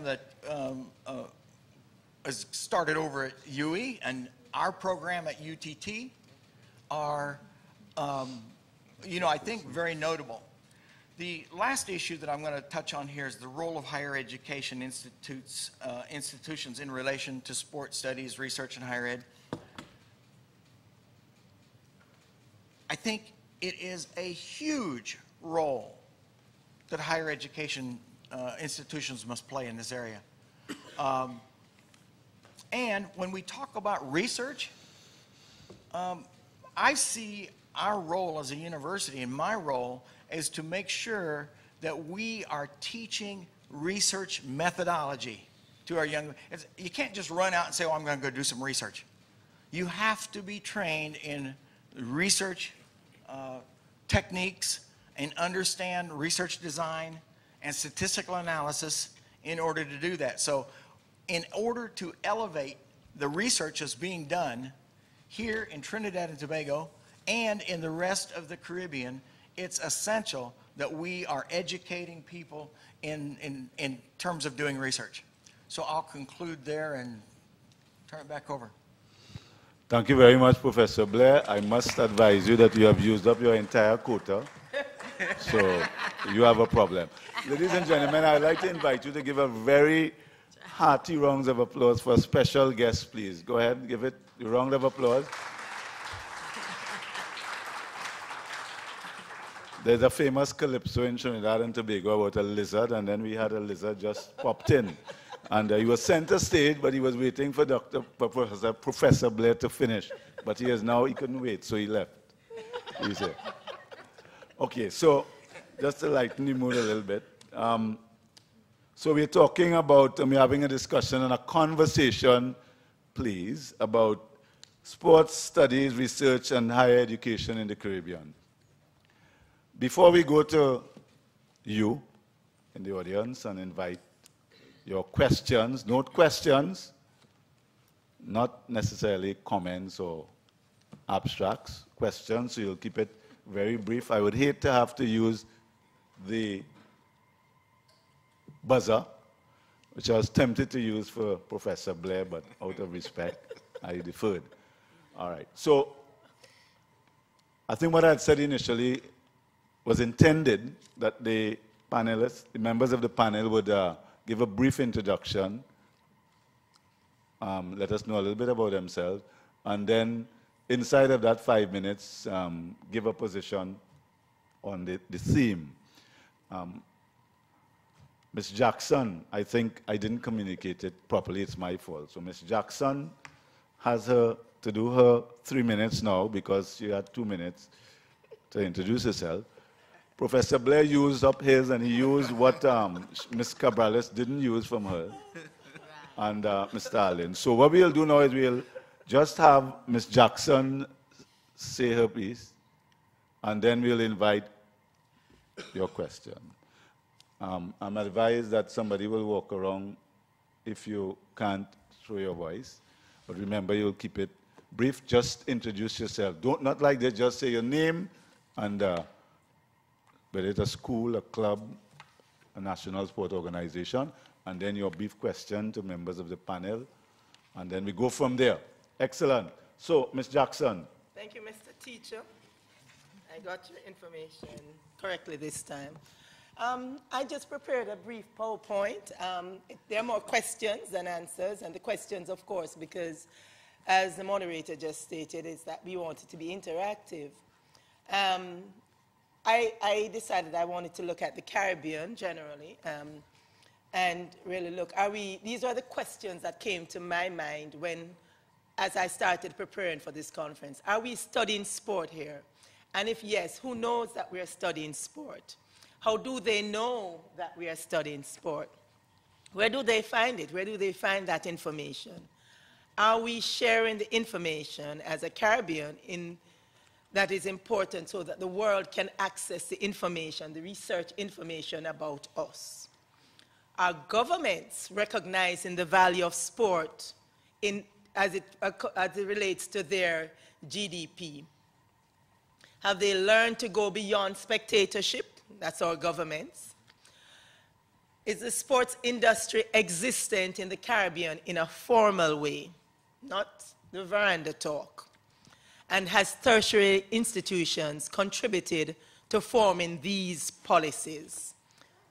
that is started over at UE, and our program at UTT are, I think, very notable. The last issue that I'm going to touch on here is the role of higher education institutions in relation to sport studies, research, and higher ed. I think it is a huge role that higher education institutions must play in this area. And when we talk about research, I see our role as a university, and my role is to make sure that we are teaching research methodology to our young. You can't just run out and say, oh, I'm going to go do some research. You have to be trained in research techniques and understand research design and statistical analysis in order to do that. So in order to elevate the research that's being done here in Trinidad and Tobago and in the rest of the Caribbean, it's essential that we are educating people in terms of doing research. So I'll conclude there and turn it back over. Thank you very much, Professor Blair. I must advise you that you have used up your entire quota, so you have a problem. Ladies and gentlemen, I'd like to invite you to give a very hearty round of applause for a special guest, please. Go ahead and give it a round of applause. There's a famous calypso in Trinidad and Tobago about a lizard, and then we had a lizard just popped in. And he was center stage, but he was waiting for Professor Blair to finish. But he couldn't wait, so he left. He's here. Okay, so just to lighten the mood a little bit. So we're talking about, we're having a discussion and a conversation, please, about sports studies, research, and higher education in the Caribbean. Before we go to you in the audience and invite your questions, note questions, not necessarily comments or abstracts, questions, so you'll keep it very brief. I would hate to have to use the buzzer, which I was tempted to use for Professor Blair, but out of respect, I deferred. All right, so I think what I had said initially was intended that the panelists, the members of the panel would give a brief introduction, let us know a little bit about themselves, and then inside of that 5 minutes, give a position on the theme. Ms. Jackson, I think I didn't communicate it properly, it's my fault. So Ms. Jackson has to do her 3 minutes now because she had 2 minutes to introduce herself. Professor Blair used up his, and he used what Ms. Cabrales didn't use from her, and Mr. Allen. So what we'll do now is we'll just have Ms. Jackson say her piece, and then we'll invite your question. I'm advised that somebody will walk around if you can't throw your voice, but remember you'll keep it brief. Just introduce yourself. Not like that, just say your name and whether it's a school, a club, a national sport organization, and then your brief question to members of the panel, and then we go from there. Excellent. So, Ms. Jackson. Thank you, Mr. Teacher. I got your information correctly this time. I just prepared a brief PowerPoint. There are more questions than answers, and the questions, of course, because as the moderator just stated, is that we want it to be interactive. I decided I wanted to look at the Caribbean generally and really look, these are the questions that came to my mind as I started preparing for this conference. Are we studying sport here? And if yes, who knows that we are studying sport? How do they know that we are studying sport? Where do they find it? Where do they find that information? Are we sharing the information as a Caribbean that is important so that the world can access the information, the research information about us? Are governments recognizing the value of sport as it relates to their GDP? Have they learned to go beyond spectatorship? That's our governments. Is the sports industry existent in the Caribbean in a formal way, not the veranda talk? And has tertiary institutions contributed to forming these policies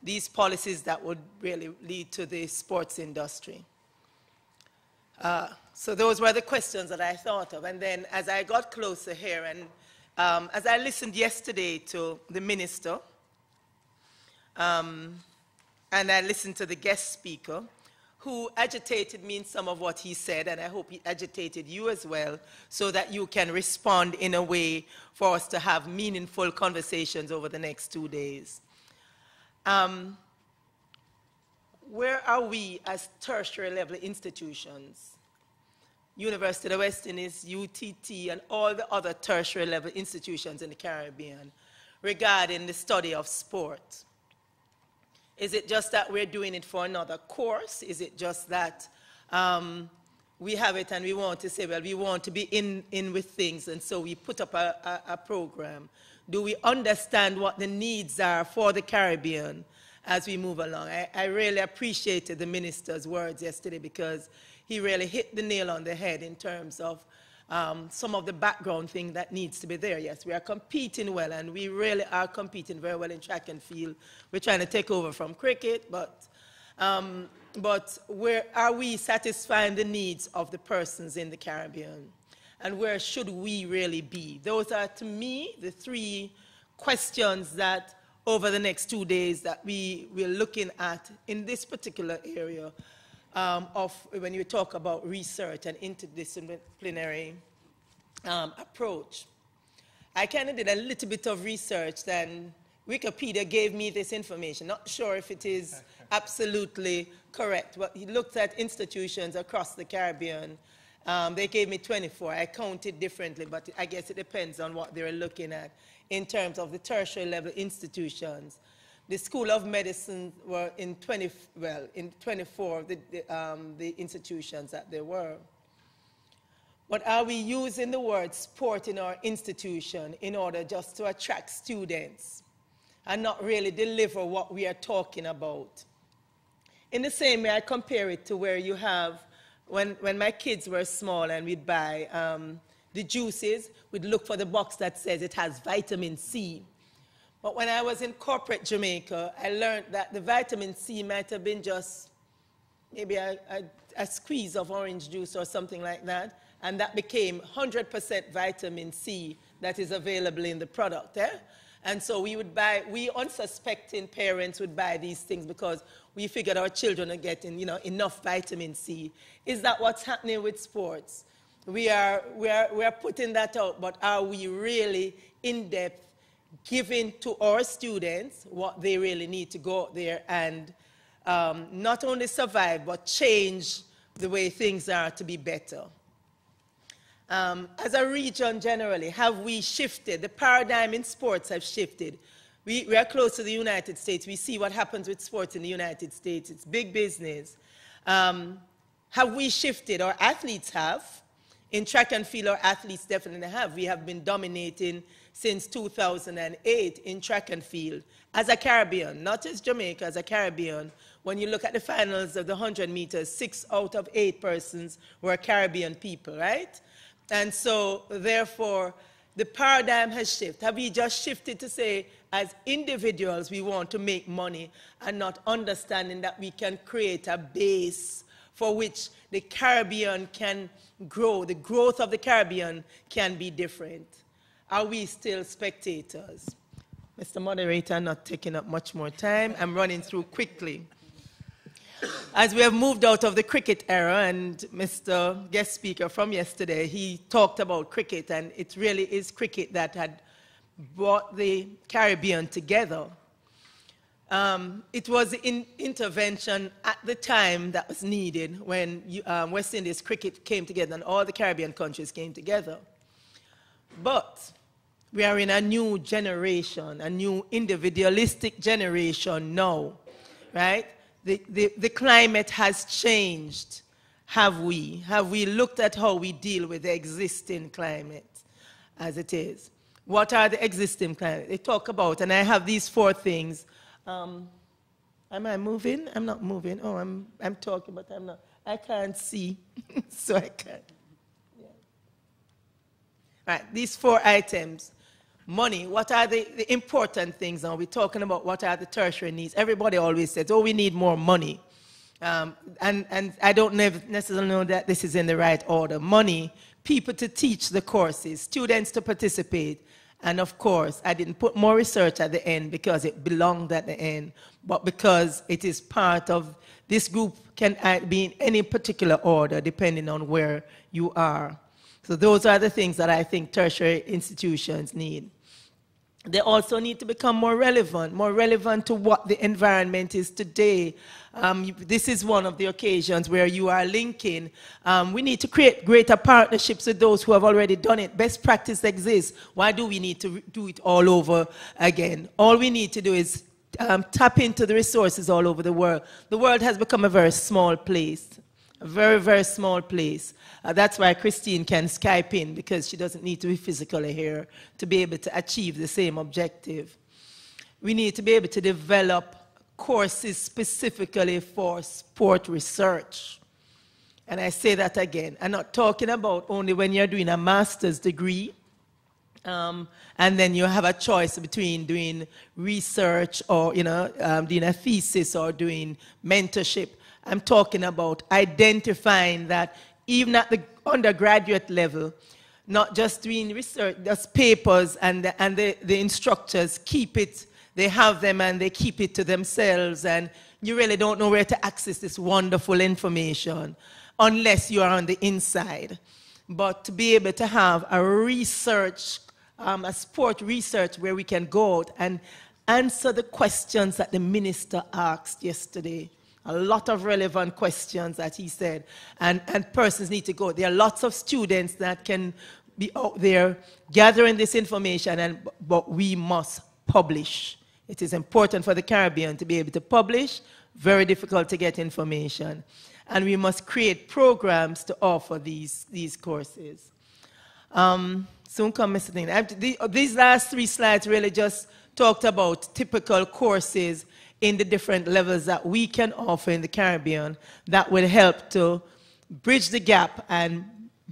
that would really lead to the sports industry? So those were the questions that I thought of. And then as I got closer here, and as I listened yesterday to the minister, and I listened to the guest speaker, who agitated me in some of what he said, and I hope he agitated you as well, so that you can respond in a way for us to have meaningful conversations over the next 2 days. Where are we as tertiary level institutions? University of the West Indies, UTT, and all the other tertiary level institutions in the Caribbean regarding the study of sport? Is it just that we're doing it for another course? Is it just that we have it and we want to say, well, we want to be in with things, and so we put up a program? Do we understand what the needs are for the Caribbean as we move along? I really appreciated the minister's words yesterday, because he really hit the nail on the head in terms of some of the background thing that needs to be there. Yes, we are competing well, and we really are competing very well in track and field. We're trying to take over from cricket, but where are we satisfying the needs of the persons in the Caribbean? And where should we really be? Those are, to me, the three questions that over the next 2 days that we're looking at in this particular area of when you talk about research and interdisciplinary approach. I kind of did a little bit of research, and Wikipedia gave me this information. Not sure if it is absolutely correct, but he looked at institutions across the Caribbean. They gave me 24. I counted differently, but I guess it depends on what they're looking at in terms of the tertiary level institutions. The School of Medicine were in 24 of the institutions that there were. But are we using the word sport in our institution in order just to attract students and not really deliver what we are talking about? In the same way, I compare it to where you have, when my kids were small and we'd buy the juices, we'd look for the box that says it has vitamin C. But when I was in corporate Jamaica, I learned that the vitamin C might have been just maybe a squeeze of orange juice or something like that, and that became 100% vitamin C that is available in the product. And so we unsuspecting parents would buy these things because we figured our children are getting, enough vitamin C. Is that what's happening with sports? We are putting that out, but are we really in depth giving to our students what they really need to go out there and not only survive, but change the way things are to be better? As a region generally, have we shifted? The paradigm in sports have shifted. We are close to the United States. We see what happens with sports in the United States. It's big business. Have we shifted? Our athletes have. In track and field, our athletes definitely have. We have been dominating since 2008 in track and field as a Caribbean, not as Jamaica, as a Caribbean. When you look at the finals of the 100 meters, 6 out of 8 persons were Caribbean people, right? And so, therefore, the paradigm has shifted. Have we just shifted to say, as individuals, we want to make money and not understanding that we can create a base for which the Caribbean can grow? The growth of the Caribbean can be different. Are we still spectators? Mr. Moderator, I'm not taking up much more time. I'm running through quickly. As we have moved out of the cricket era, and Mr. guest speaker from yesterday, he talked about cricket, and it really is cricket that had brought the Caribbean together. It was the intervention at the time that was needed when West Indies cricket came together and all the Caribbean countries came together. But we are in a new generation, a new individualistic generation now, right? The climate has changed. Have we? Have we looked at how we deal with the existing climate as it is? What are the existing climate? They talk about, and I have these 4 things. Am I moving? I'm not moving. Oh, I'm talking, but I'm not. I can't see, so I can't. Yeah. All right, these 4 items. Money, what are the important things? Now we're talking about what are the tertiary needs. Everybody always says, oh, we need more money. And I don't necessarily know that this is in the right order. Money, people to teach the courses, students to participate, and of course, I didn't put more research at the end because it belonged at the end, but because it is part of this group can be in any particular order depending on where you are. So those are the things that I think tertiary institutions need. They also need to become more relevant to what the environment is today. This is one of the occasions where you are linking. We need to create greater partnerships with those who have already done it. Best practice exists. Why do we need to do it all over again? All we need to do is tap into the resources all over the world. The world has become a very small place. A very, very small place. That's why Christine can Skype in, because she doesn't need to be physically here to be able to achieve the same objective. We need to be able to develop courses specifically for sport research. And I say that again. I'm not talking about only when you're doing a master's degree, and then you have a choice between doing research or doing a thesis or doing mentorship. I'm talking about identifying that even at the undergraduate level, not just doing research, just papers, and the instructors keep it, they have them and they keep it to themselves, and you really don't know where to access this wonderful information unless you are on the inside. But to be able to have a research, a sport research where we can go out and answer the questions that the minister asked yesterday. A lot of relevant questions that he said, and persons need to go. There are lots of students that can be out there gathering this information, but we must publish. It is important for the Caribbean to be able to publish, very difficult to get information. And we must create programs to offer these courses. Soon come Mr. Thing. These last 3 slides really just talked about typical courses in the different levels that we can offer in the Caribbean that will help to bridge the gap and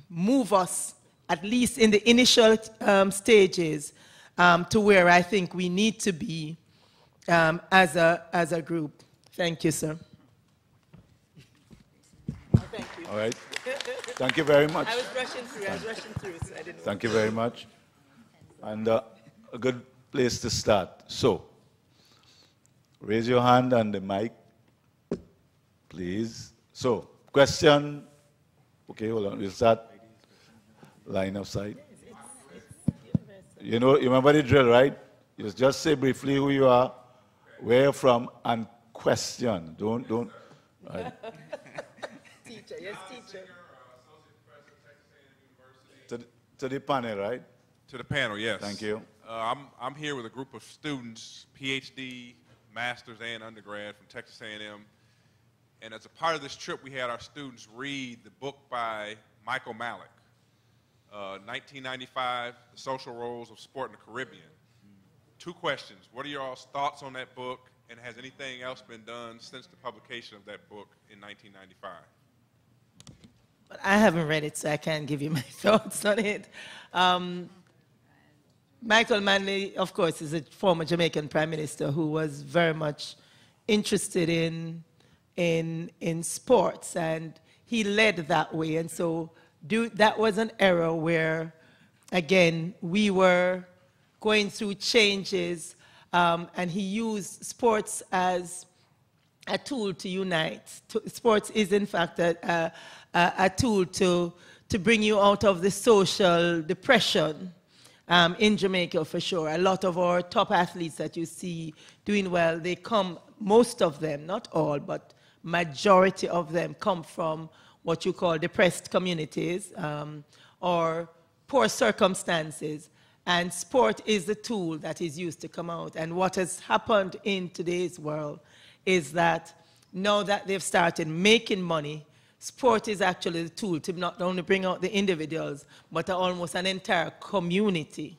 move us, at least in the initial stages, to where I think we need to be as a group. Thank you, sir. Thank you. All right. Thank you very much. I was rushing through, so I didn't. Thank you very much. And a good place to start. So, raise your hand on the mic, please. So, question. Okay, hold on. We'll start line of sight. You remember the drill, right? You just say briefly who you are, where you're from, and question. Don't. Right. Teacher, yes, teacher. To the panel, right? To the panel, yes. Thank you. I'm here with a group of students, PhD, master's, and undergrad from Texas A&M. And as a part of this trip, we had our students read the book by Michael Malick, 1995, The Social Roles of Sport in the Caribbean. 2 questions. What are your all's thoughts on that book, and has anything else been done since the publication of that book in 1995? I haven't read it, so I can't give you my thoughts on it. Michael Manley, of course, is a former Jamaican prime minister who was very much interested in sports, and he led that way. And so that was an era where, again, we were going through changes, and he used sports as a tool to unite. Sports is, in fact, a tool to bring you out of the social depression. In Jamaica, for sure. A lot of our top athletes that you see doing well, they come, most of them, not all, but majority of them come from what you call depressed communities or poor circumstances. And sport is the tool that is used to come out. And what has happened in today's world is that now that they've started making money, sport is actually the tool to not only bring out the individuals, but almost an entire community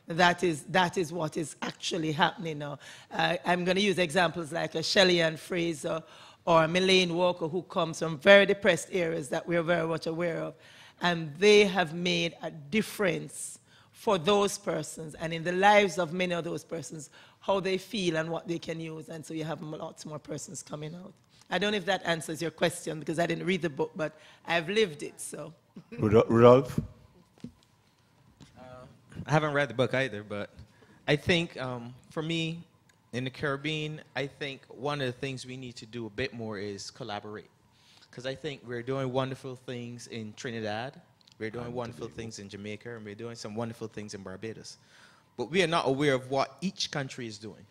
that is what is actually happening now. I'm going to use examples like a Shelley-Ann Fraser or a Melaine Walker, who comes from very depressed areas that we're very much aware of. And they have made a difference for those persons and in the lives of many of those persons, how they feel and what they can use. And so you have lots more persons coming out. I don't know if that answers your question, because I didn't read the book, but I've lived it, so. Rudolph? I haven't read the book either, but I think for me, in the Caribbean, I think one of the things we need to do a bit more is collaborate. Because I think we're doing wonderful things in Trinidad, we're doing wonderful things in Jamaica, and we're doing some wonderful things in Barbados. But we are not aware of what each country is doing.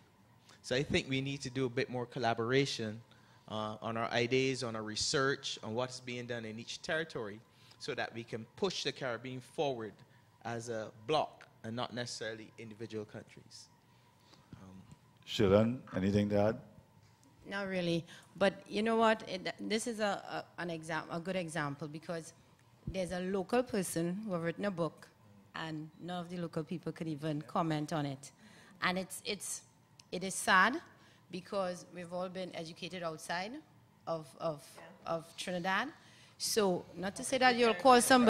So I think we need to do a bit more collaboration on our ideas, on our research, on what's being done in each territory, so that we can push the Caribbean forward as a bloc and not necessarily individual countries. Sharon, anything to add? Not really, but you know what? This is a good example, because there's a local person who have written a book, and none of the local people could even comment on it, and it is sad, because we've all been educated outside of Trinidad. So not to say that you'll call somebody